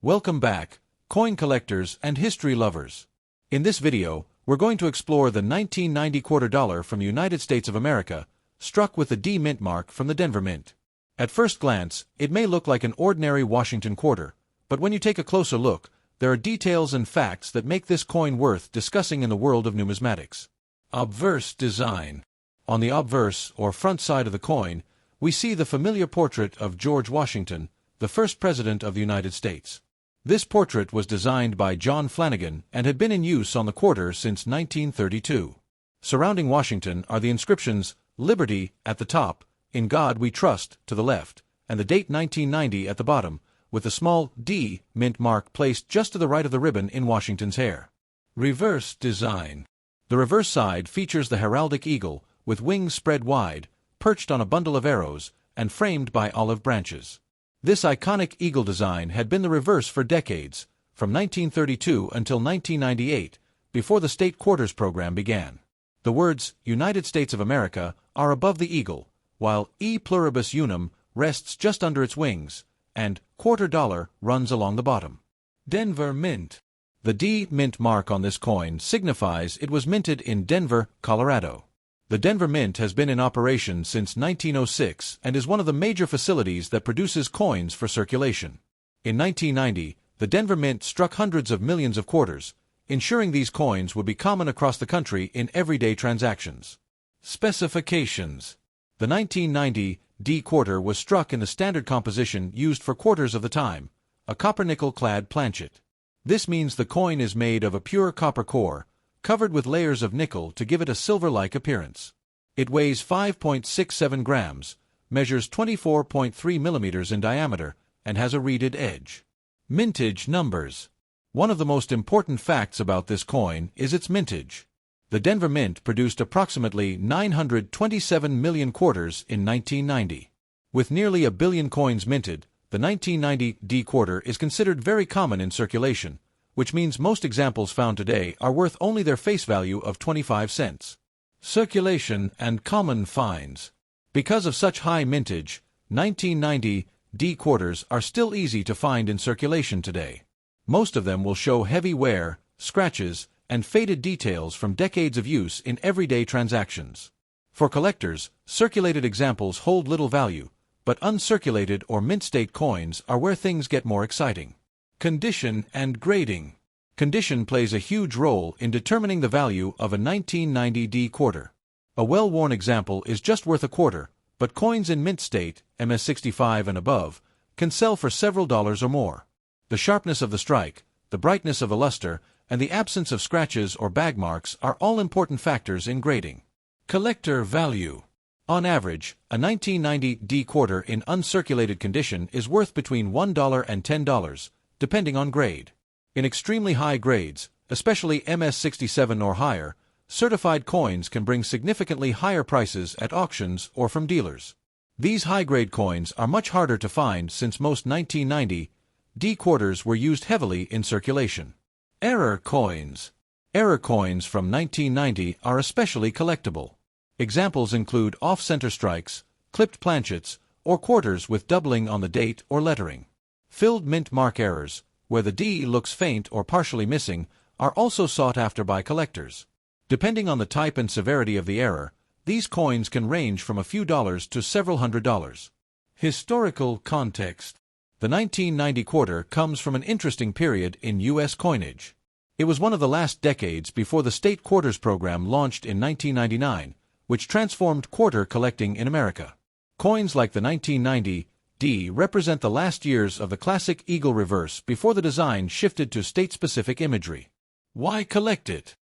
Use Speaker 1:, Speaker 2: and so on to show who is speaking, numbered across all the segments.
Speaker 1: Welcome back, coin collectors and history lovers. In this video, we're going to explore the 1990 quarter dollar from the United States of America, struck with the D Mint mark from the Denver Mint. At first glance, it may look like an ordinary Washington quarter, but when you take a closer look, there are details and facts that make this coin worth discussing in the world of numismatics. Obverse design. On the obverse, or front side of the coin, we see the familiar portrait of George Washington, the first President of the United States. This portrait was designed by John Flanagan and had been in use on the quarter since 1932. Surrounding Washington are the inscriptions, Liberty, at the top, In God We Trust, to the left, and the date 1990 at the bottom, with a small D mint mark placed just to the right of the ribbon in Washington's hair. Reverse design. The reverse side features the heraldic eagle, with wings spread wide, perched on a bundle of arrows, and framed by olive branches. This iconic eagle design had been the reverse for decades, from 1932 until 1998, before the state quarters program began. The words, United States of America, are above the eagle, while E pluribus unum rests just under its wings, and quarter dollar runs along the bottom. Denver Mint. The D Mint mark on this coin signifies it was minted in Denver, Colorado. The Denver Mint has been in operation since 1906 and is one of the major facilities that produces coins for circulation. In 1990, the Denver Mint struck hundreds of millions of quarters, ensuring these coins would be common across the country in everyday transactions. Specifications. The 1990 D quarter was struck in the standard composition used for quarters of the time, a copper-nickel-clad planchet. This means the coin is made of a pure copper core, covered with layers of nickel to give it a silver-like appearance. It weighs 5.67 grams, measures 24.3 millimeters in diameter, and has a reeded edge. Mintage numbers. One of the most important facts about this coin is its mintage. The Denver Mint produced approximately 927 million quarters in 1990. With nearly a billion coins minted, the 1990 D quarter is considered very common in circulation, which means most examples found today are worth only their face value of 25 cents. Circulation and common finds. Because of such high mintage, 1990 D quarters are still easy to find in circulation today. Most of them will show heavy wear, scratches, and faded details from decades of use in everyday transactions. For collectors, circulated examples hold little value, but uncirculated or mint-state coins are where things get more exciting. Condition and grading. Condition plays a huge role in determining the value of a 1990 D quarter. A well-worn example is just worth a quarter, but coins in mint state, MS-65 and above, can sell for several dollars or more. The sharpness of the strike, the brightness of the luster, and the absence of scratches or bag marks are all important factors in grading. Collector value. On average, a 1990 D quarter in uncirculated condition is worth between $1 and $10, depending on grade. In extremely high grades, especially MS-67 or higher, certified coins can bring significantly higher prices at auctions or from dealers. These high-grade coins are much harder to find since most 1990 D quarters were used heavily in circulation. Error coins. Error coins from 1990 are especially collectible. Examples include off-center strikes, clipped planchets, or quarters with doubling on the date or lettering. Filled mint mark errors, where the D looks faint or partially missing, are also sought after by collectors. Depending on the type and severity of the error, these coins can range from a few dollars to several $100s. Historical context. The 1990 quarter comes from an interesting period in U.S. coinage. It was one of the last decades before the state quarters program launched in 1999, which transformed quarter collecting in America. Coins like the 1990 D represent the last years of the classic eagle reverse before the design shifted to state-specific imagery. Why collect it?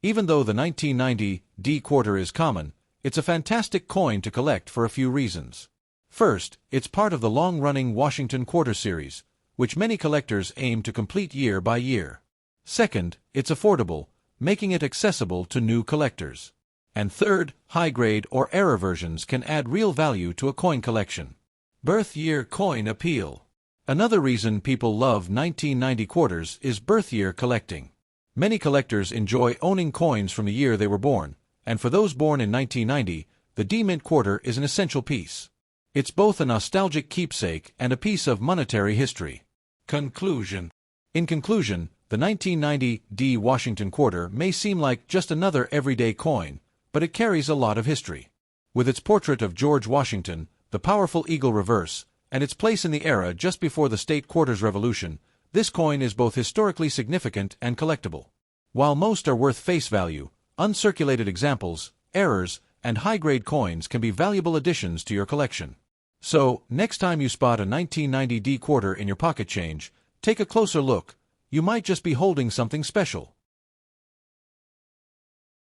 Speaker 1: Even though the 1990 D quarter is common, it's a fantastic coin to collect for a few reasons. First, it's part of the long-running Washington Quarter Series, which many collectors aim to complete year by year. Second, it's affordable, making it accessible to new collectors. And third, high-grade or error versions can add real value to a coin collection. Birth year coin appeal. Another reason people love 1990 quarters is birth year collecting. Many collectors enjoy owning coins from the year they were born, and for those born in 1990, the D Mint quarter is an essential piece. It's both a nostalgic keepsake and a piece of monetary history. Conclusion. In conclusion, the 1990 D Washington quarter may seem like just another everyday coin, but it carries a lot of history. With its portrait of George Washington, the powerful eagle reverse, and its place in the era just before the state quarters revolution, this coin is both historically significant and collectible. While most are worth face value, uncirculated examples, errors, and high-grade coins can be valuable additions to your collection. So, next time you spot a 1990 D quarter in your pocket change, take a closer look. You might just be holding something special.